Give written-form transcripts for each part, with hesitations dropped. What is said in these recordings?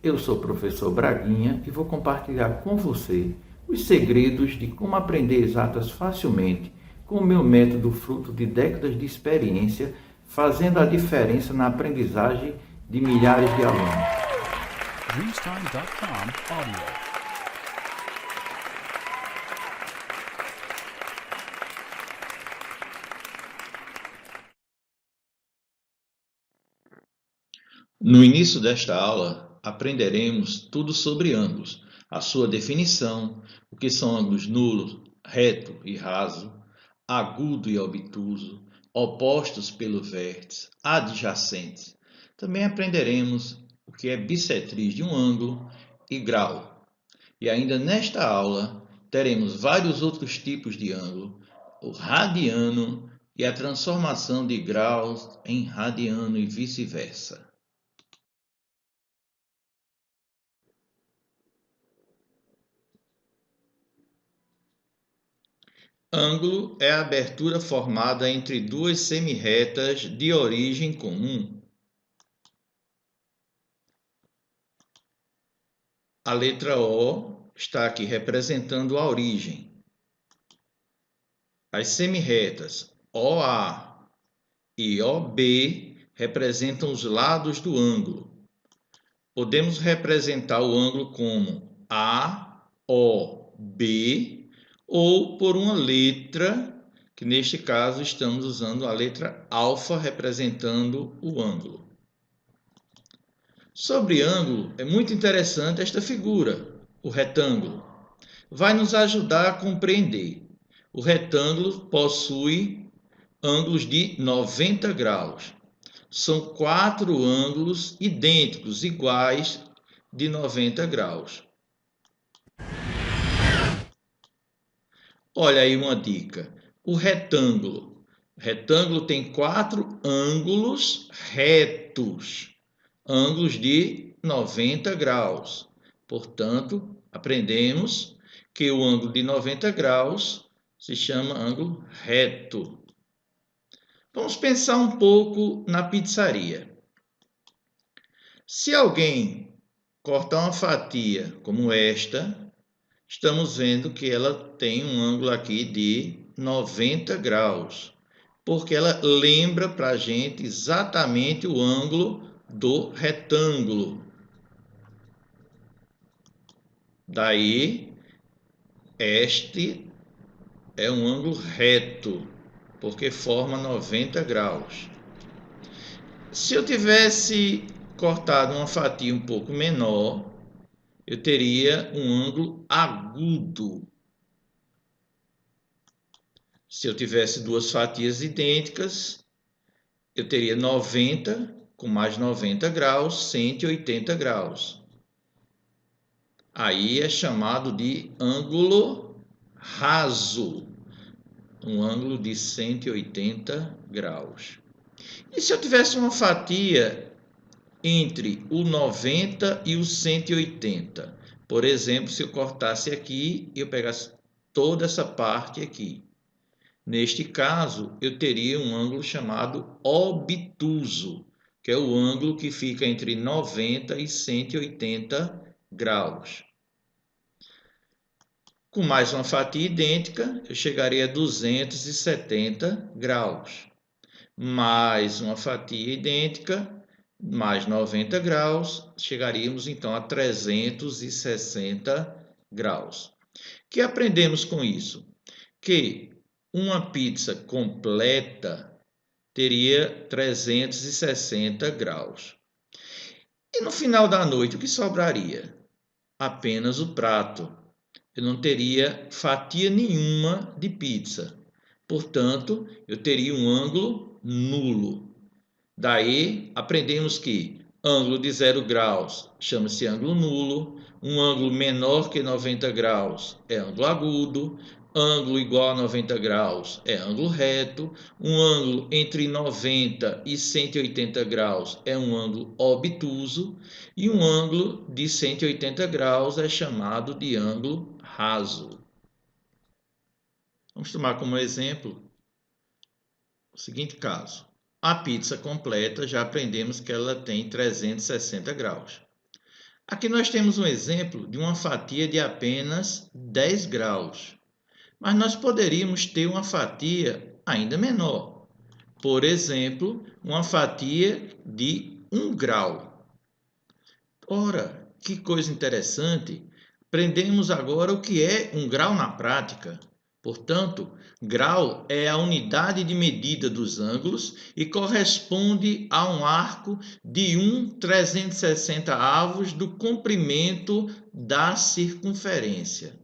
Eu sou o professor Braguinha e vou compartilhar com você os segredos de como aprender exatas facilmente com o meu método fruto de décadas de experiência, fazendo a diferença na aprendizagem de milhares de alunos. Dreamstime.com audio. No início desta aula, aprenderemos tudo sobre ângulos, a sua definição, o que são ângulos nulo, reto e raso, agudo e obtuso, opostos pelo vértice, adjacentes. Também aprenderemos o que é bissetriz de um ângulo e grau. E ainda nesta aula, teremos vários outros tipos de ângulo, o radiano e a transformação de graus em radiano e vice-versa. Ângulo é a abertura formada entre duas semirretas de origem comum. A letra O está aqui representando a origem. As semirretas OA e OB representam os lados do ângulo. Podemos representar o ângulo como AOB ou por uma letra, que neste caso estamos usando a letra alfa representando o ângulo. Sobre ângulo, é muito interessante esta figura, o retângulo. Vai nos ajudar a compreender. O retângulo possui ângulos de 90 graus. São 4 ângulos idênticos, iguais, de 90 graus. Olha aí uma dica. O retângulo. O retângulo tem 4 ângulos retos, ângulos de 90 graus. Portanto, aprendemos que o ângulo de 90 graus se chama ângulo reto. Vamos pensar um pouco na pizzaria. Se alguém cortar uma fatia como esta, estamos vendo que ela tem um ângulo aqui de 90 graus, porque ela lembra para a gente exatamente o ângulo do retângulo. Daí, este é um ângulo reto, porque forma 90 graus. Se eu tivesse cortado uma fatia um pouco menor, eu teria um ângulo agudo. Se eu tivesse duas fatias idênticas, eu teria 90 com mais 90 graus, 180 graus. Aí é chamado de ângulo raso, um ângulo de 180 graus. E se eu tivesse uma fatia entre o 90 e o 180? Por exemplo, se eu cortasse aqui e eu pegasse toda essa parte aqui. Neste caso, eu teria um ângulo chamado obtuso, que é o ângulo que fica entre 90 e 180 graus. Com mais uma fatia idêntica, eu chegaria a 270 graus. Mais uma fatia idêntica, mais 90 graus, chegaríamos então a 360 graus. O que aprendemos com isso? Que uma pizza completa teria 360 graus. E no final da noite, o que sobraria? Apenas o prato. Eu não teria fatia nenhuma de pizza. Portanto, eu teria um ângulo nulo. Daí, aprendemos que ângulo de 0 graus chama-se ângulo nulo, um ângulo menor que 90 graus é ângulo agudo, ângulo igual a 90 graus é ângulo reto, um ângulo entre 90 e 180 graus é um ângulo obtuso e um ângulo de 180 graus é chamado de ângulo raso. Vamos tomar como exemplo o seguinte caso. A pizza completa, já aprendemos que ela tem 360 graus. Aqui nós temos um exemplo de uma fatia de apenas 10 graus, mas nós poderíamos ter uma fatia ainda menor. Por exemplo, uma fatia de 1 grau. Ora, que coisa interessante! Aprendemos agora o que é 1 grau na prática. Portanto, grau é a unidade de medida dos ângulos e corresponde a um arco de 1/360 do comprimento da circunferência.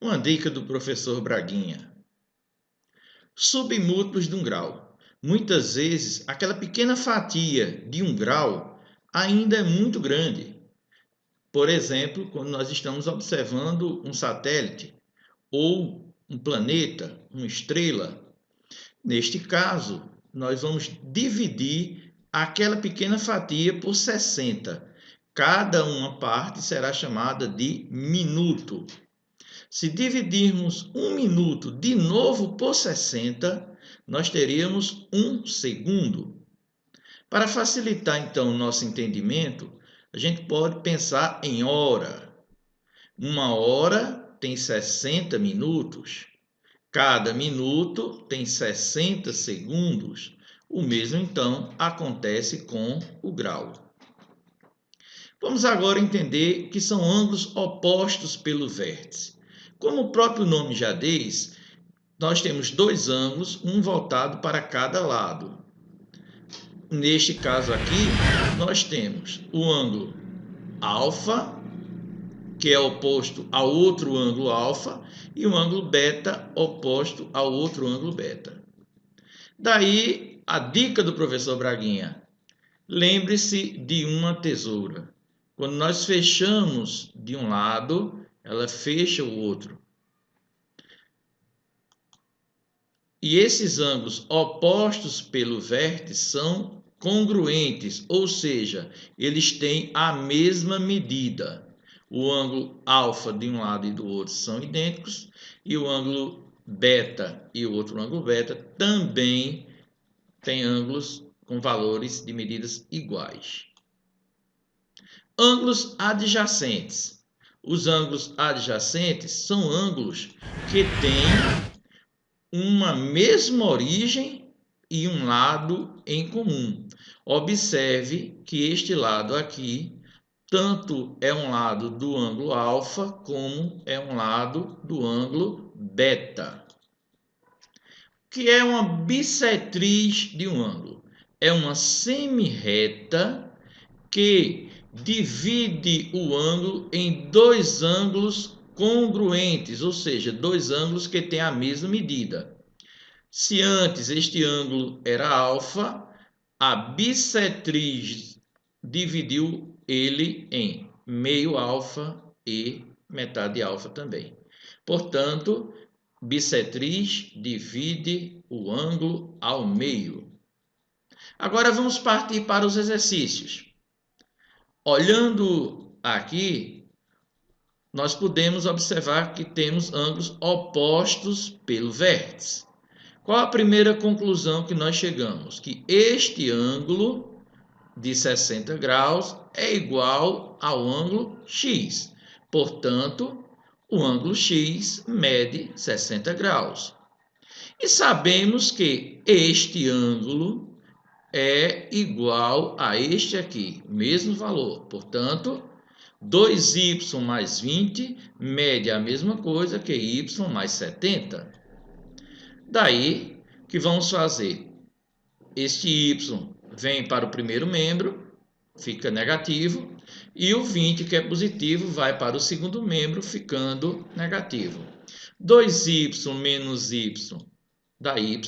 Uma dica do professor Braguinha. Submúltiplos de 1 grau. Muitas vezes, aquela pequena fatia de 1 grau ainda é muito grande. Por exemplo, quando nós estamos observando um satélite ou um planeta, uma estrela. Neste caso, nós vamos dividir aquela pequena fatia por 60. Cada uma parte será chamada de minuto. Se dividirmos 1 minuto de novo por 60, nós teríamos 1 segundo. Para facilitar, então, o nosso entendimento, a gente pode pensar em hora. Uma hora tem 60 minutos. Cada minuto tem 60 segundos. O mesmo, então, acontece com o grau. Vamos agora entender o que são ângulos opostos pelo vértice. Como o próprio nome já diz, nós temos dois ângulos, um voltado para cada lado. Neste caso aqui, nós temos o ângulo alfa, que é oposto ao outro ângulo alfa, e o ângulo beta, oposto ao outro ângulo beta. Daí, a dica do professor Braguinha. Lembre-se de uma tesoura. Quando nós fechamos de um lado, ela fecha o outro. E esses ângulos opostos pelo vértice são congruentes, ou seja, eles têm a mesma medida. O ângulo alfa de um lado e do outro são idênticos, e o ângulo beta e o outro ângulo beta também têm ângulos com valores de medidas iguais. Ângulos adjacentes. Os ângulos adjacentes são ângulos que têm uma mesma origem e um lado em comum. Observe que este lado aqui tanto é um lado do ângulo alfa como é um lado do ângulo beta. O que é uma bissetriz de um ângulo? É uma semirreta que divide o ângulo em dois ângulos congruentes, ou seja, dois ângulos que têm a mesma medida. Se antes este ângulo era alfa, a bissetriz dividiu ele em meio alfa e metade alfa também. Portanto, bissetriz divide o ângulo ao meio. Agora vamos partir para os exercícios. Olhando aqui, nós podemos observar que temos ângulos opostos pelo vértice. Qual a primeira conclusão que nós chegamos? Que este ângulo de 60 graus é igual ao ângulo x. Portanto, o ângulo x mede 60 graus. E sabemos que este ângulo é igual a este aqui, mesmo valor. Portanto, 2y mais 20 mede a mesma coisa que y mais 70. Daí que vamos fazer, este y vem para o primeiro membro, fica negativo, e o 20, que é positivo, vai para o segundo membro, ficando negativo. 2y menos y dá y,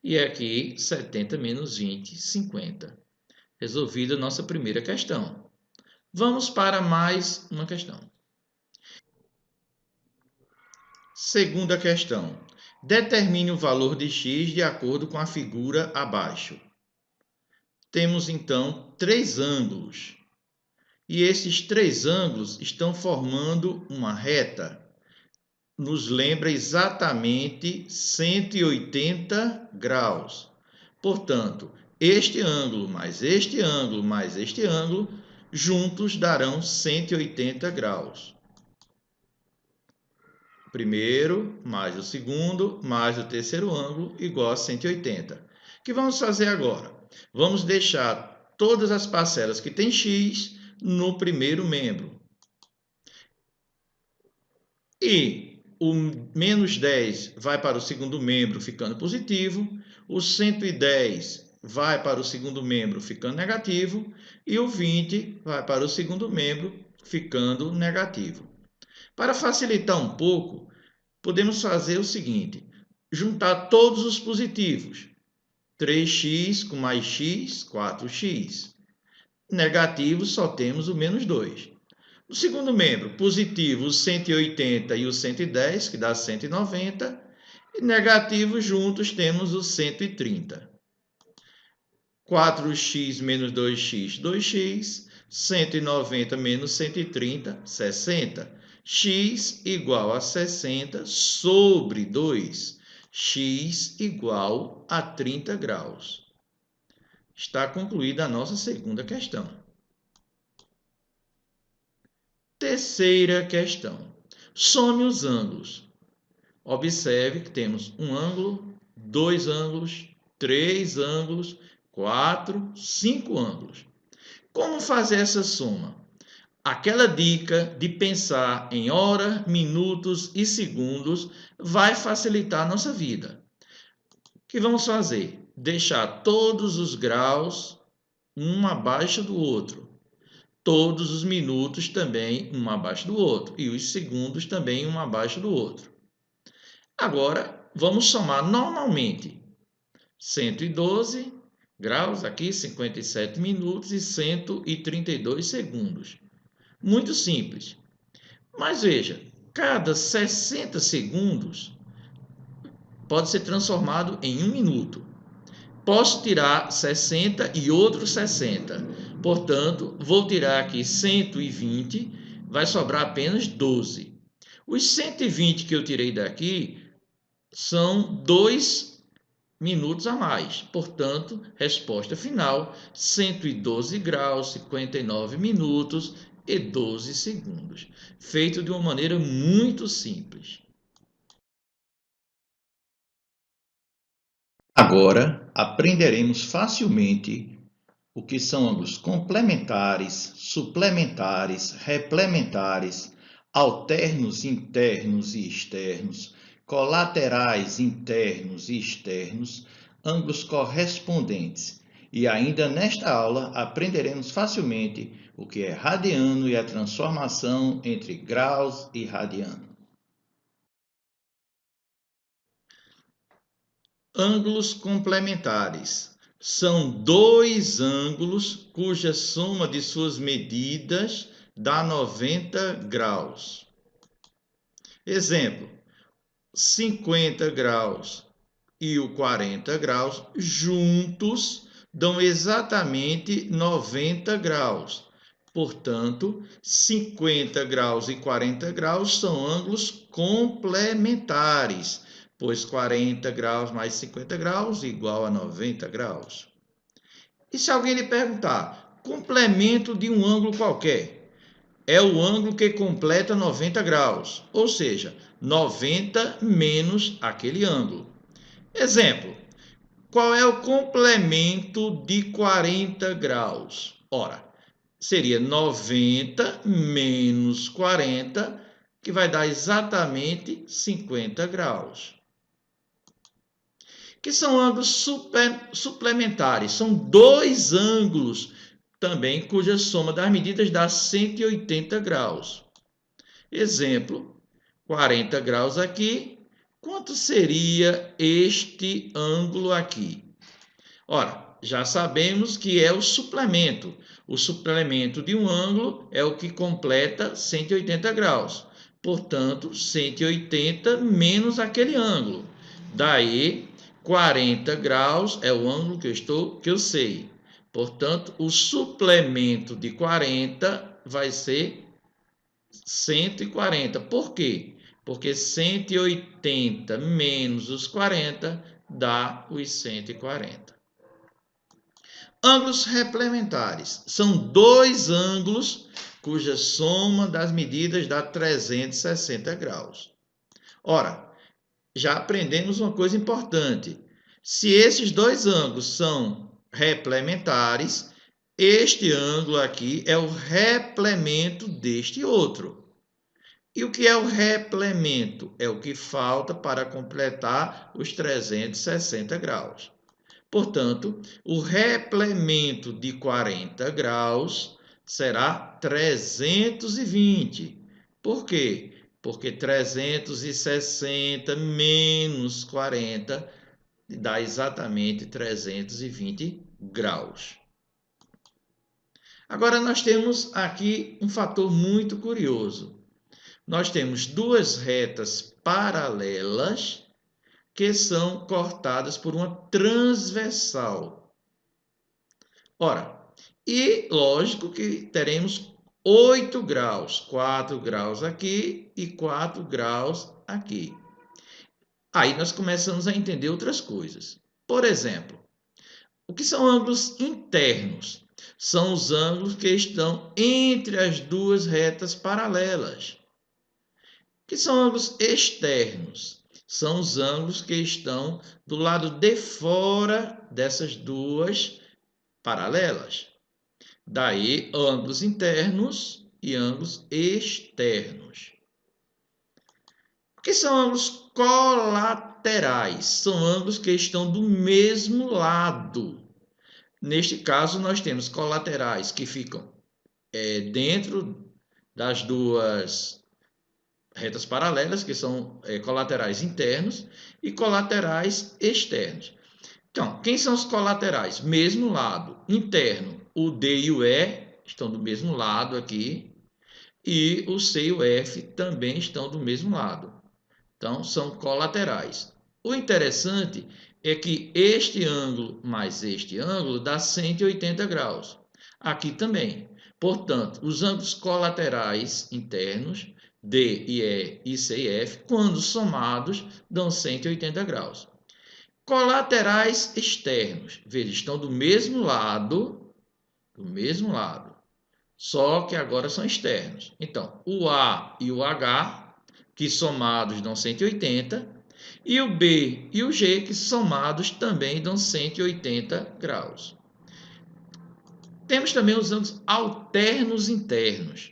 e aqui 70 menos 20, 50. Resolvida a nossa primeira questão. Vamos para mais uma questão. Segunda questão. Determine o valor de x de acordo com a figura abaixo. Temos, então, três ângulos. E esses três ângulos estão formando uma reta. Nos lembra exatamente 180 graus. Portanto, este ângulo mais este ângulo mais este ângulo, juntos darão 180 graus. O primeiro mais o segundo mais o terceiro ângulo igual a 180. O que vamos fazer agora? Vamos deixar todas as parcelas que têm x no primeiro membro. E o menos 10 vai para o segundo membro, ficando positivo. O 110 vai para o segundo membro, ficando negativo. E o 20 vai para o segundo membro, ficando negativo. Para facilitar um pouco, podemos fazer o seguinte: juntar todos os positivos. 3x com mais x, 4x. Negativo, só temos o menos 2. No segundo membro, positivo o 180 e o 110, que dá 190. E negativo, juntos temos o 130. 4x menos 2x, 2x. 190 menos 130, 60. X igual a 60 sobre 2. X igual a 30 graus. Está concluída a nossa segunda questão. Terceira questão. Some os ângulos. Observe que temos um ângulo, 2 ângulos, 3 ângulos, 4, 5 ângulos. Como fazer essa soma? Aquela dica de pensar em hora, minutos e segundos vai facilitar a nossa vida. O que vamos fazer? Deixar todos os graus um abaixo do outro. Todos os minutos também um abaixo do outro. E os segundos também um abaixo do outro. Agora, vamos somar normalmente. 112 graus, aqui 57 minutos e 132 segundos. Muito simples. Mas veja, cada 60 segundos pode ser transformado em 1 minuto. Posso tirar 60 e outros 60. Portanto, vou tirar aqui 120, vai sobrar apenas 12. Os 120 que eu tirei daqui são 2 minutos a mais. Portanto, resposta final, 112 graus, 59 minutos e 12 segundos. Feito de uma maneira muito simples. Agora, aprenderemos facilmente o que são ângulos complementares, suplementares, replementares, alternos internos e externos, colaterais internos e externos, ângulos correspondentes. E ainda nesta aula aprenderemos facilmente o que é radiano e a transformação entre graus e radiano. Ângulos complementares são dois ângulos cuja soma de suas medidas dá 90 graus. Exemplo, 50 graus e o 40 graus juntos dão exatamente 90 graus. Portanto, 50 graus e 40 graus são ângulos complementares, pois 40 graus mais 50 graus igual a 90 graus. E se alguém lhe perguntar, complemento de um ângulo qualquer? É o ângulo que completa 90 graus, ou seja, 90 menos aquele ângulo. Exemplo, qual é o complemento de 40 graus? Ora, seria 90 menos 40, que vai dar exatamente 50 graus. Que são ângulos suplementares. São dois ângulos também cuja soma das medidas dá 180 graus. Exemplo, 40 graus aqui. Quanto seria este ângulo aqui? Ora, já sabemos que é o suplemento. O suplemento de um ângulo é o que completa 180 graus. Portanto, 180 menos aquele ângulo. Daí, 40 graus é o ângulo que eu sei. Portanto, o suplemento de 40 vai ser 140. Por quê? Porque 180 menos os 40 dá os 140. Ângulos replementares são dois ângulos cuja soma das medidas dá 360 graus. Ora, já aprendemos uma coisa importante. Se esses dois ângulos são replementares, este ângulo aqui é o replemento deste outro. E o que é o replemento? É o que falta para completar os 360 graus. Portanto, o replemento de 40 graus será 320. Por quê? Porque 360 menos 40 dá exatamente 320 graus. Agora, nós temos aqui um fator muito curioso. Nós temos duas retas paralelas que são cortadas por uma transversal. Ora, e lógico que teremos 8 graus, 4 graus aqui e 4 graus aqui. Aí nós começamos a entender outras coisas. Por exemplo, o que são ângulos internos? São os ângulos que estão entre as duas retas paralelas. O que são ângulos externos? São os ângulos que estão do lado de fora dessas duas paralelas. Daí, ângulos internos e ângulos externos. O que são ângulos colaterais? São ângulos que estão do mesmo lado. Neste caso, nós temos colaterais que ficam dentro das duas retas paralelas, que são colaterais internos, e colaterais externos. Então, quem são os colaterais? Mesmo lado. Interno, o D e o E estão do mesmo lado aqui, e o C e o F também estão do mesmo lado. Então, são colaterais. O interessante é que este ângulo mais este ângulo dá 180 graus. Aqui também. Portanto, os ângulos colaterais internos, D e E e C e F, quando somados, dão 180 graus. Colaterais externos, veja, estão do mesmo lado, só que agora são externos. Então, o A e o H, que somados dão 180, e o B e o G, que somados também dão 180 graus. Temos também os ângulos alternos internos.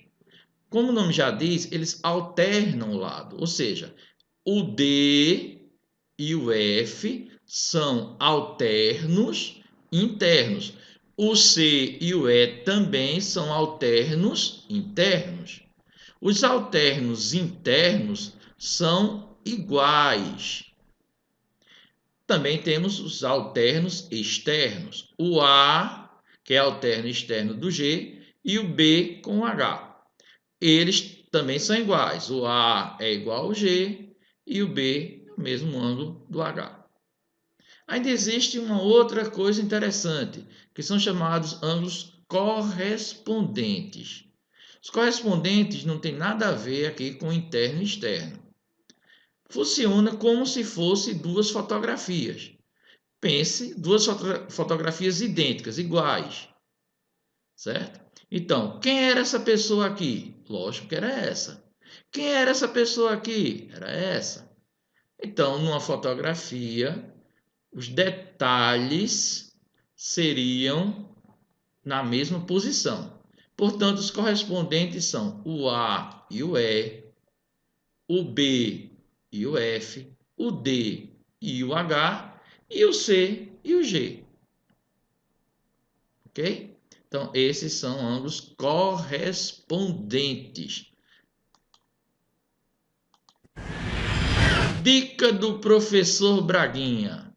Como o nome já diz, eles alternam o lado, ou seja, o D e o F são alternos internos. O C e o E também são alternos internos. Os alternos internos são iguais. Também temos os alternos externos. O A, que é alterno externo do G, e o B com o H. Eles também são iguais. O A é igual ao G e o B é o mesmo ângulo do H. Ainda existe uma outra coisa interessante, que são chamados ângulos correspondentes. Os correspondentes não tem nada a ver aqui com interno e externo. Funciona como se fosse duas fotografias. Pense duas fotografias idênticas, iguais. Certo? Então, quem era essa pessoa aqui? Lógico que era essa. Quem era essa pessoa aqui? Era essa. Então, numa fotografia, os detalhes seriam na mesma posição. Portanto, os correspondentes são o A e o E, o B e o F, o D e o H e o C e o G. Ok? Então, esses são ângulos correspondentes. Dica do professor Braguinha.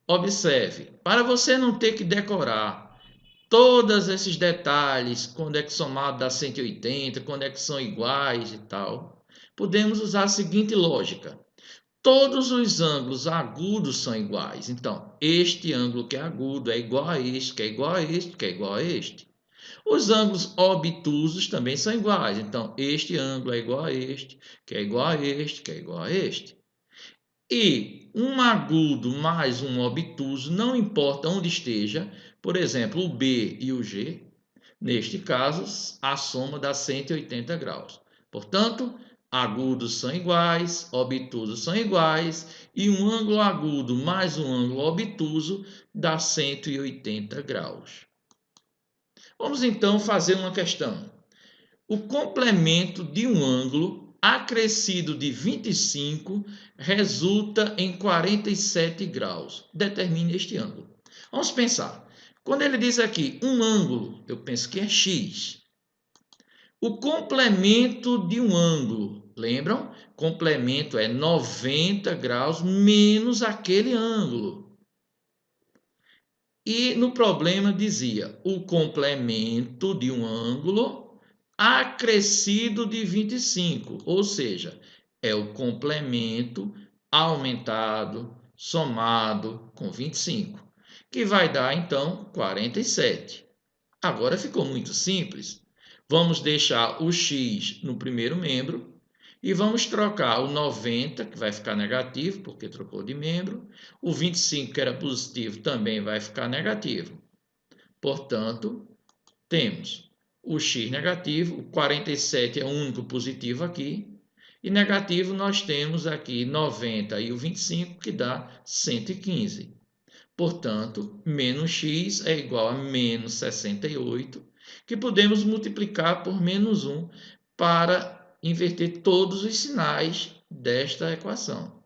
Observe, para você não ter que decorar todos esses detalhes, quando é que somado dá 180, quando é que são iguais e tal, podemos usar a seguinte lógica. Todos os ângulos agudos são iguais. Então, este ângulo que é agudo é igual a este, que é igual a este, que é igual a este. Os ângulos obtusos também são iguais. Então, este ângulo é igual a este, que é igual a este, que é igual a este. E um agudo mais um obtuso, não importa onde esteja, por exemplo, o B e o G, neste caso, a soma dá 180 graus. Portanto, agudos são iguais, obtusos são iguais, e um ângulo agudo mais um ângulo obtuso dá 180 graus. Vamos então fazer uma questão. O complemento de um ângulo acrescido de 25 resulta em 47 graus. Determine este ângulo. Vamos pensar. Quando ele diz aqui um ângulo, eu penso que é x. O complemento de um ângulo, lembram? Complemento é 90 graus menos aquele ângulo. E no problema dizia o complemento de um ângulo acrescido de 25, ou seja, é o complemento aumentado, somado com 25, que vai dar então 47. Agora ficou muito simples. Vamos deixar o x no primeiro membro e vamos trocar o 90, que vai ficar negativo, porque trocou de membro. O 25, que era positivo, também vai ficar negativo. Portanto, temos o x negativo, o 47 é o único positivo aqui, e negativo nós temos aqui 90 e o 25, que dá 115. Portanto, menos x é igual a menos 68, que podemos multiplicar por menos 1 para inverter todos os sinais desta equação.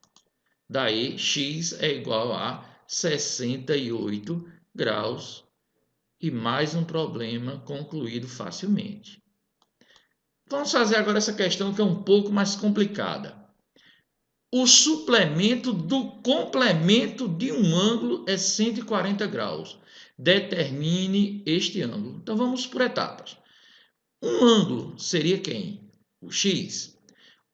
Daí, x é igual a 68 graus e mais um problema concluído facilmente. Vamos fazer agora essa questão que é um pouco mais complicada. O suplemento do complemento de um ângulo é 140 graus. Determine este ângulo. Então vamos por etapas. Um ângulo seria quem? O x.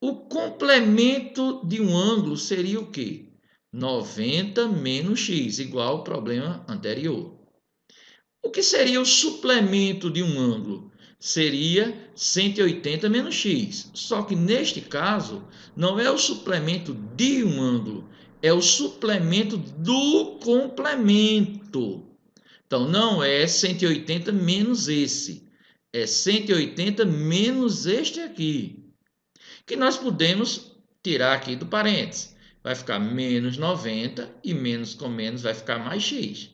O complemento de um ângulo seria o quê? 90 menos x, igual ao problema anterior. O que seria o suplemento de um ângulo? Seria 180 menos x. Só que neste caso, não é o suplemento de um ângulo, é o suplemento do complemento. Então, não é 180 menos esse, é 180 menos este aqui, que nós podemos tirar aqui do parênteses. Vai ficar menos 90 e menos com menos vai ficar mais x.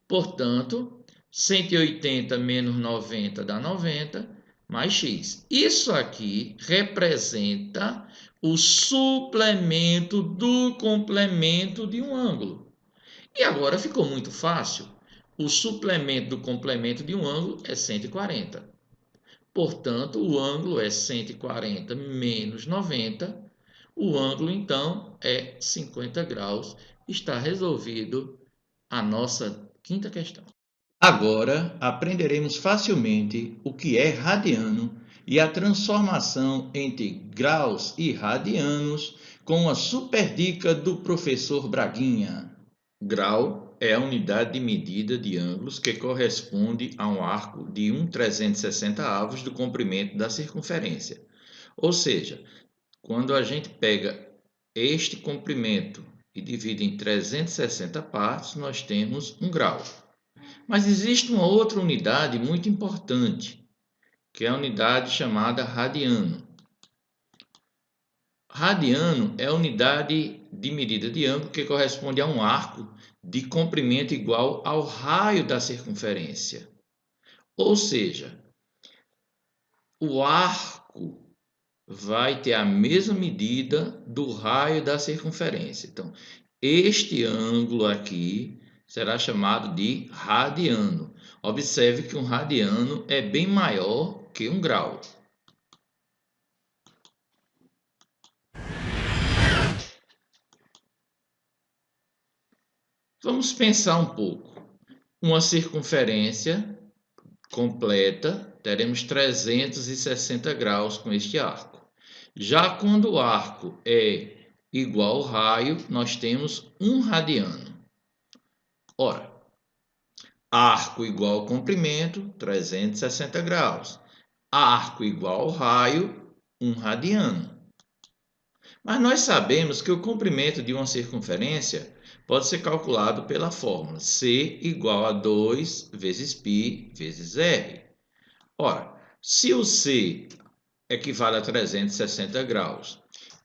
Portanto, 180 menos 90 dá 90, mais x. Isso aqui representa o suplemento do complemento de um ângulo. E agora ficou muito fácil. O suplemento do complemento de um ângulo é 140. Portanto, o ângulo é 140 menos 90. O ângulo, então, é 50 graus. Está resolvido a nossa quinta questão. Agora aprenderemos facilmente o que é radiano e a transformação entre graus e radianos com a super dica do professor Braguinha. Grau é a unidade de medida de ângulos que corresponde a um arco de 1/360 avos do comprimento da circunferência. Ou seja, quando a gente pega este comprimento e divide em 360 partes, nós temos um grau. Mas existe uma outra unidade muito importante, que é a unidade chamada radiano. Radiano é a unidade de medida de ângulo que corresponde a um arco de comprimento igual ao raio da circunferência. Ou seja, o arco vai ter a mesma medida do raio da circunferência. Então, este ângulo aqui será chamado de radiano. Observe que um radiano é bem maior que um grau. Vamos pensar um pouco. Uma circunferência completa, teremos 360 graus com este arco. Já quando o arco é igual ao raio, nós temos 1 radiano. Ora, arco igual ao comprimento, 360 graus. Arco igual ao raio, 1 radiano. Mas nós sabemos que o comprimento de uma circunferência pode ser calculado pela fórmula C igual a 2 vezes π vezes R. Ora, se o C equivale a 360 graus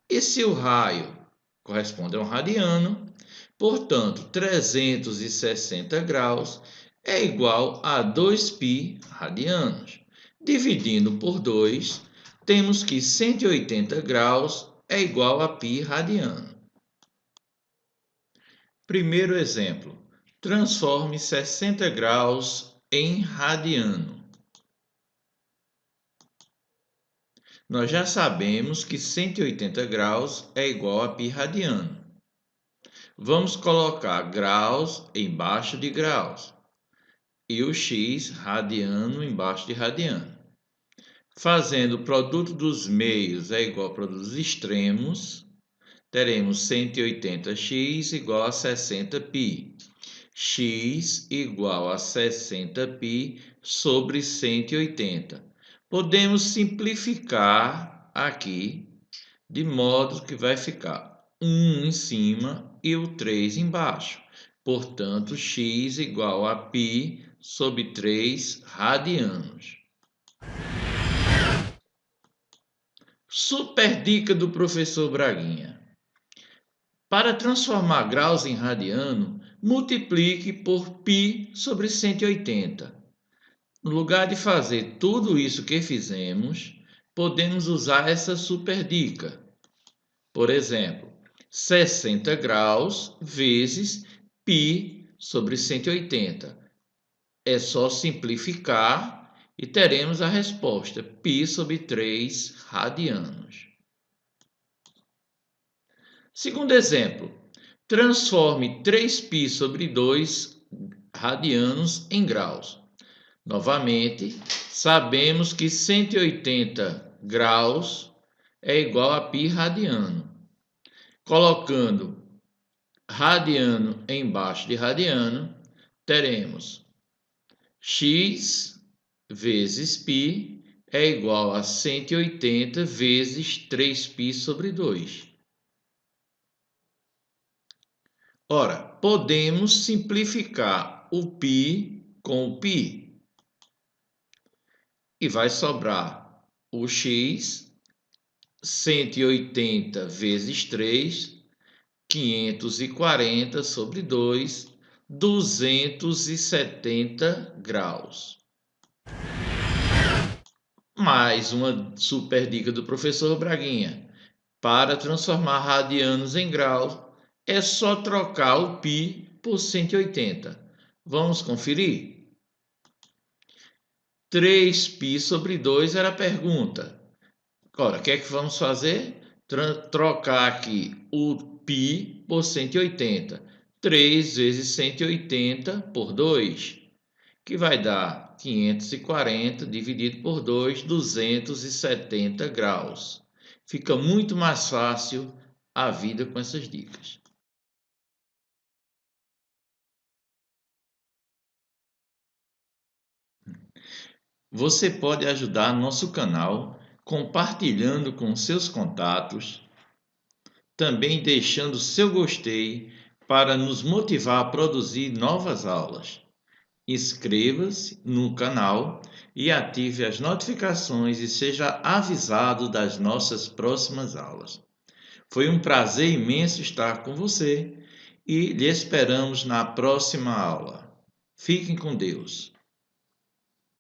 e se o raio corresponde a um radiano, portanto, 360 graus é igual a 2π radianos. Dividindo por 2, temos que 180 graus é igual a π radiano. Primeiro exemplo, transforme 60 graus em radiano. Nós já sabemos que 180 graus é igual a π radiano. Vamos colocar graus embaixo de graus e o x radiano embaixo de radiano. Fazendo o produto dos meios é igual ao produto dos extremos, teremos 180x igual a 60π. X igual a 60π sobre 180. Podemos simplificar aqui, de modo que vai ficar 1 em cima e o 3 embaixo. Portanto, x igual a π sobre 3 radianos. Super dica do professor Braguinha. Para transformar graus em radiano, multiplique por π sobre 180. No lugar de fazer tudo isso que fizemos, podemos usar essa super dica. Por exemplo, 60 graus vezes π sobre 180. É só simplificar e teremos a resposta, π sobre 3 radianos. Segundo exemplo, transforme 3π sobre 2 radianos em graus. Novamente, sabemos que 180 graus é igual a π radiano. Colocando radiano embaixo de radiano, teremos x vezes π é igual a 180 vezes 3π sobre 2. Ora, podemos simplificar o π com o π. E vai sobrar o x, 180 vezes 3, 540 sobre 2, 270 graus. Mais uma super dica do professor Braguinha. Para transformar radianos em graus, é só trocar o π por 180. Vamos conferir? 3π sobre 2 era a pergunta. Agora, o que é que vamos fazer? Trocar aqui o π por 180. 3 vezes 180 por 2, que vai dar 540 dividido por 2, 270 graus. Fica muito mais fácil a vida com essas dicas. Você pode ajudar nosso canal compartilhando com seus contatos, também deixando seu gostei para nos motivar a produzir novas aulas. Inscreva-se no canal e ative as notificações e seja avisado das nossas próximas aulas. Foi um prazer imenso estar com você e lhe esperamos na próxima aula. Fiquem com Deus.